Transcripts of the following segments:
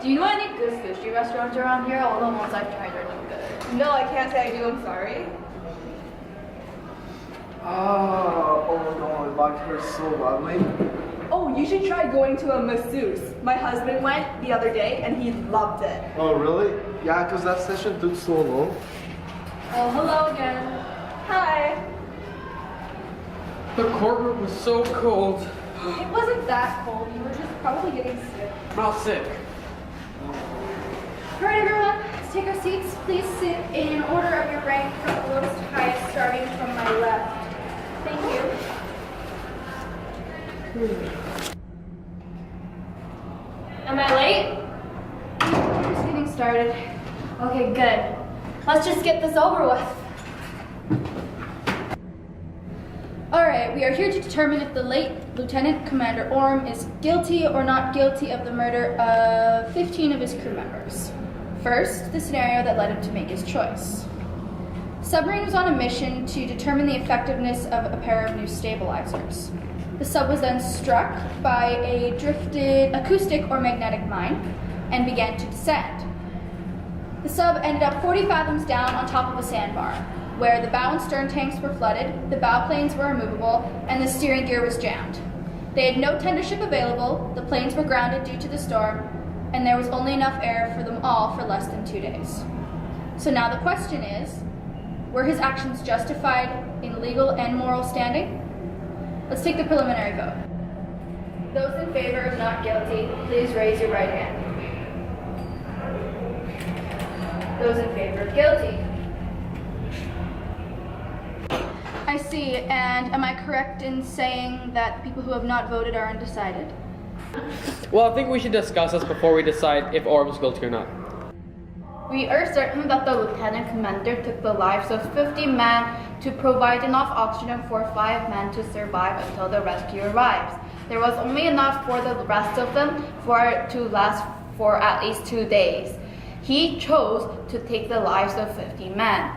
Do you know any good sushi restaurants around here? All the ones I've tried are no good. No, I can't say I do, I'm sorry. Oh no, my back hurts so badly. Oh, you should try going to a masseuse. My husband went the other day and he loved it. Oh really? Yeah, because that session took so long. Oh, hello again. Hi. The courtroom was so cold. It wasn't that cold. You were just probably getting sick. I'm not sick. Alright everyone, let's take our seats. Please sit in order of your rank from lowest to highest, starting from my left. Thank you. Am I late? Just getting started. Okay, good. Let's just get this over with. Alright, we are here to determine if the late Lieutenant Commander Orm is guilty or not guilty of the murder of 15 of his crew members. First, the scenario that led him to make his choice. Submarine was on a mission to determine the effectiveness of a pair of new stabilizers. The sub was then struck by a drifted acoustic or magnetic mine and began to descend. The sub ended up 40 fathoms down on top of a sandbar, where the bow and stern tanks were flooded, the bow planes were immovable, and the steering gear was jammed. They had no tender ship available, the planes were grounded due to the storm, and there was only enough air for them all for less than 2 days. So now the question is, were his actions justified in legal and moral standing? Let's take the preliminary vote. Those in favor of not guilty, please raise your right hand. Those in favor of guilty. I see, and am I correct in saying that the people who have not voted are undecided? Well, I think we should discuss this before we decide if Orm's guilty or not. We are certain that the Lieutenant Commander took the lives of 50 men to provide enough oxygen for 5 men to survive until the rescue arrives. There was only enough for the rest of them to last for at least 2 days. He chose to take the lives of 50 men.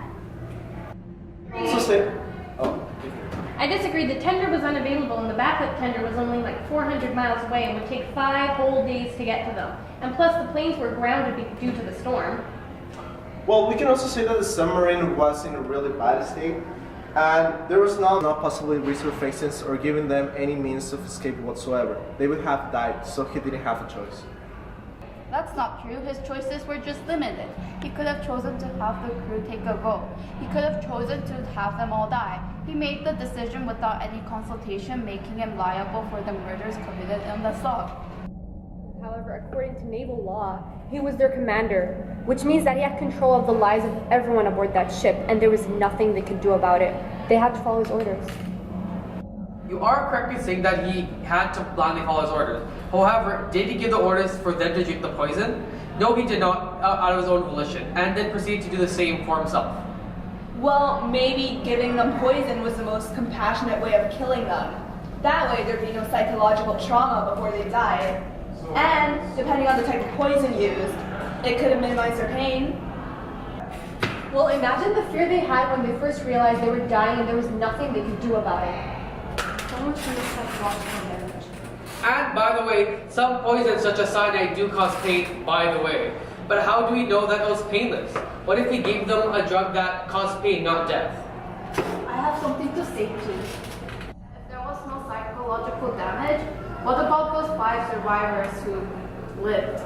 I disagree. The tender was unavailable and the backup tender was only like 400 miles away and would take 5 whole days to get to them. And plus the planes were grounded due to the storm. Well, we can also say that the submarine was in a really bad state, and there was not possibly resurfacing or giving them any means of escape whatsoever. They would have died, so he didn't have a choice. That's not true. His choices were just limited. He could have chosen to have the crew take a vote. He could have chosen to have them all die. He made the decision without any consultation, making him liable for the murders committed in the sub. However, according to naval law, he was their commander, which means that he had control of the lives of everyone aboard that ship, and there was nothing they could do about it. They had to follow his orders. You are correct in saying that he had to blindly follow his orders. However, did he give the orders for them to drink the poison? No, he did not, out of his own volition, and then proceeded to do the same for himself. Well, maybe giving them poison was the most compassionate way of killing them. That way there'd be no psychological trauma before they died. And, depending on the type of poison used, it could have minimized their pain. Well, imagine the fear they had when they first realized they were dying and there was nothing they could do about it. So much for the psychological damage. And by the way, some poisons such as cyanide do cause pain, by the way. But how do we know that it was painless? What if we gave them a drug that caused pain, not death? I have something to say too. If there was no psychological damage, what about those 5 survivors who lived?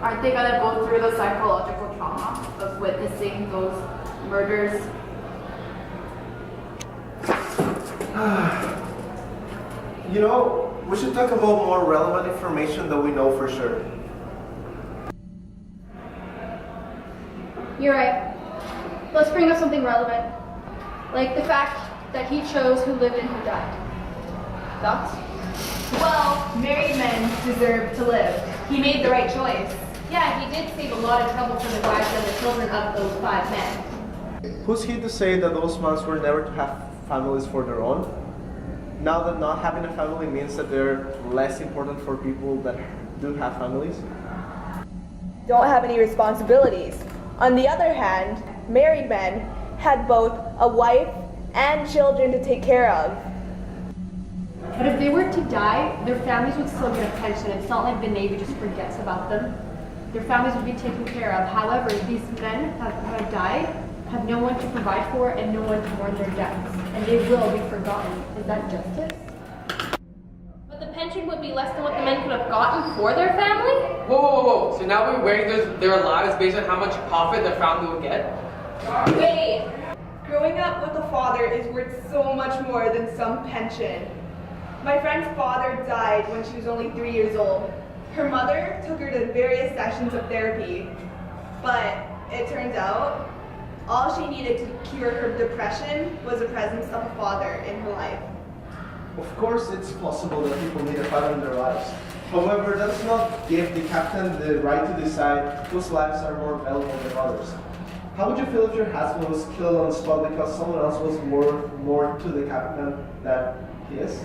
Aren't they gonna go through the psychological trauma of witnessing those murders? You know, we should talk about more relevant information that we know for sure. You're right. Let's bring up something relevant, like the fact that he chose who lived and who died. Thoughts? Well, married men deserve to live. He made the right choice. Yeah, he did save a lot of trouble for the wives and the children of those 5 men. Who's he to say that those months were never to have families for their own? Now that not having a family means that they're less important for people that do have families? Don't have any responsibilities. On the other hand, married men had both a wife and children to take care of. But if they were to die, their families would still get a pension. It's not like the Navy just forgets about them. their families would be taken care of. However, these men who have died have no one to provide for and no one to mourn their deaths, and they will be forgotten. Is that justice? But the pension would be less than what the men could have gotten for their family? Whoa. So now we're weighing their lives based on how much profit their family will get? Wait! Growing up with a father is worth so much more than some pension. My friend's father died when she was only 3 years old. Her mother took her to various sessions of therapy, but it turns out all she needed to cure her depression was the presence of a father in her life. Of course, it's possible that people need a father in their lives. However, that does not give the captain the right to decide whose lives are more valuable than others. How would you feel if your husband was killed on the spot because someone else was worth more to the captain than he is?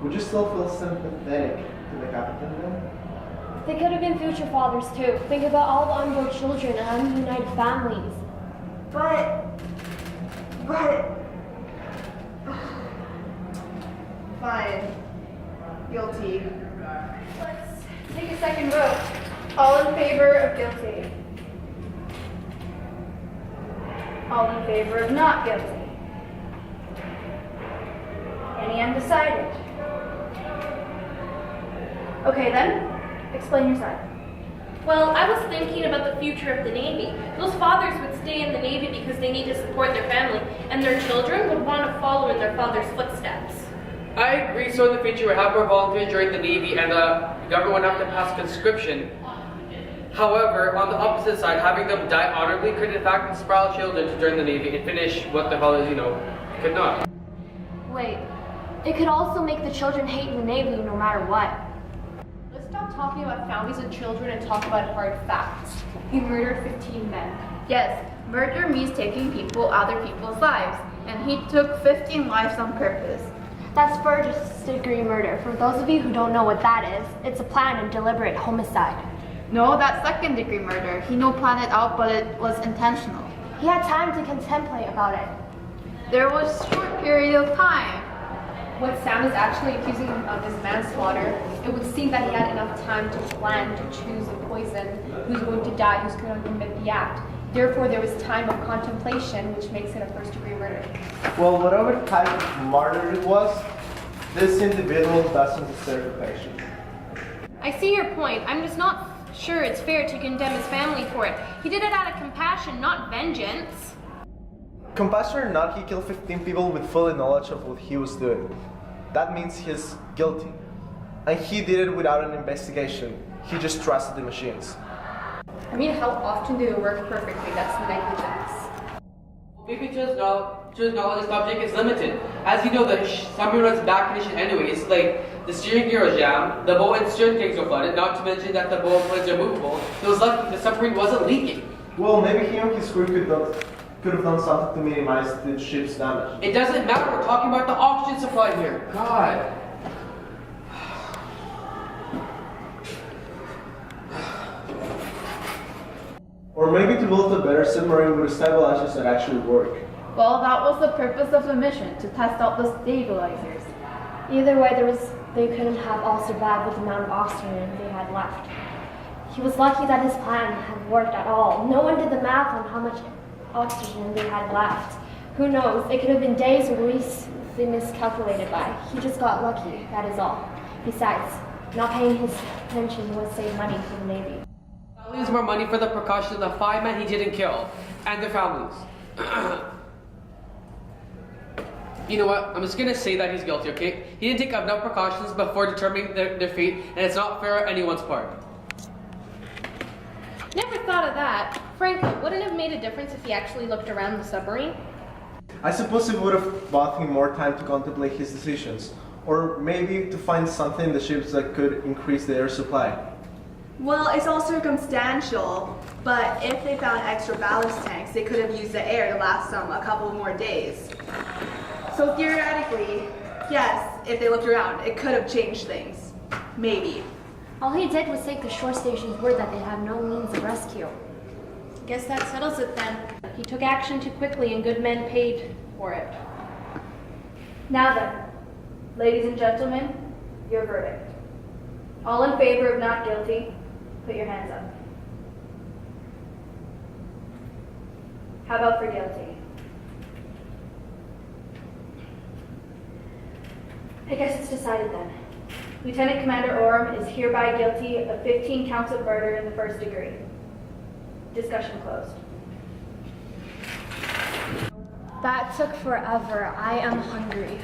Would you still feel sympathetic to the captain then? They could have been future fathers too. Think about all the unborn children and ununited families. But fine. Guilty. Let's take a second vote. All in favor of guilty? All in favor of not guilty? Any undecided? Okay then, explain your side. Well, I was thinking about the future of the Navy. Those fathers would stay in the Navy because they need to support their family, and their children would want to follow in their father's footsteps. I agree, so in the future we have more volunteers join the Navy and the government would have to pass conscription. However, on the opposite side, having them die honorably could in fact inspire children to join the Navy and finish what the fathers, could not. Wait, it could also make the children hate the Navy no matter what. Let's stop talking about families and children and talk about hard facts. He murdered 15 men. Yes, murder means taking other people's lives, and he took 15 lives on purpose. That's first-degree murder. For those of you who don't know what that is, it's a planned and deliberate homicide. No, that's second-degree murder. He no planned it out, but it was intentional. He had time to contemplate about it. There was a short period of time. What Sam is actually accusing him of is manslaughter. It would seem that he had enough time to plan to choose the poison, who's going to die, who's going to commit the act. Therefore, there was time of contemplation, which makes it a first-degree murder. Well, whatever type of murder it was, this individual doesn't deserve patience. I see your point. I'm just not sure it's fair to condemn his family for it. He did it out of compassion, not vengeance. Compassion or not, he killed 15 people with full knowledge of what he was doing. That means he's guilty. And he did it without an investigation. He just trusted the machines. I mean, how often do they work perfectly? That's negligence. Maybe just knowledge of the subject is limited. As you know, the submarine runs back condition anyway. It's like the steering gear was jammed, the boat and steering tanks were flooded, not to mention that the boat planes are movable. So it was lucky the submarine wasn't leaking. Well, maybe he and his crew could have done something to minimize the ship's damage. It doesn't matter, we're talking about the oxygen supply here. God. Or maybe to build a better submarine with stabilizers that actually work. Well, that was the purpose of the mission, to test out the stabilizers. Either way, they couldn't have all survived with the amount of oxygen they had left. He was lucky that his plan had worked at all. No one did the math on how much oxygen they had left. Who knows? It could have been days or weeks they miscalculated by. He just got lucky, that is all. Besides, not paying his pension would save money for the Navy. I'll lose more money for the precaution of the 5 men he didn't kill, and their families. You know what? I'm just gonna say that he's guilty, okay? He didn't take enough precautions before determining their fate, and it's not fair on anyone's part. Never thought of that. Frankly, wouldn't it have made a difference if he actually looked around the submarine? I suppose it would have bought him more time to contemplate his decisions, or maybe to find something in the ships that could increase the air supply. Well, it's all circumstantial, but if they found extra ballast tanks, they could have used the air to last them a couple more days. So theoretically, yes, if they looked around, it could have changed things. Maybe. All he did was take the shore station's word that they have no means of rescue. Guess that settles it then. He took action too quickly and good men paid for it. Now then, ladies and gentlemen, your verdict. All in favor of not guilty, put your hands up. How about for guilty? I guess it's decided then. Lieutenant Commander Orm is hereby guilty of 15 counts of murder in the first degree. Discussion closed. That took forever. I am hungry.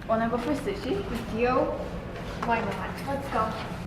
Wanna go for sushi? With you? Why not? Let's go.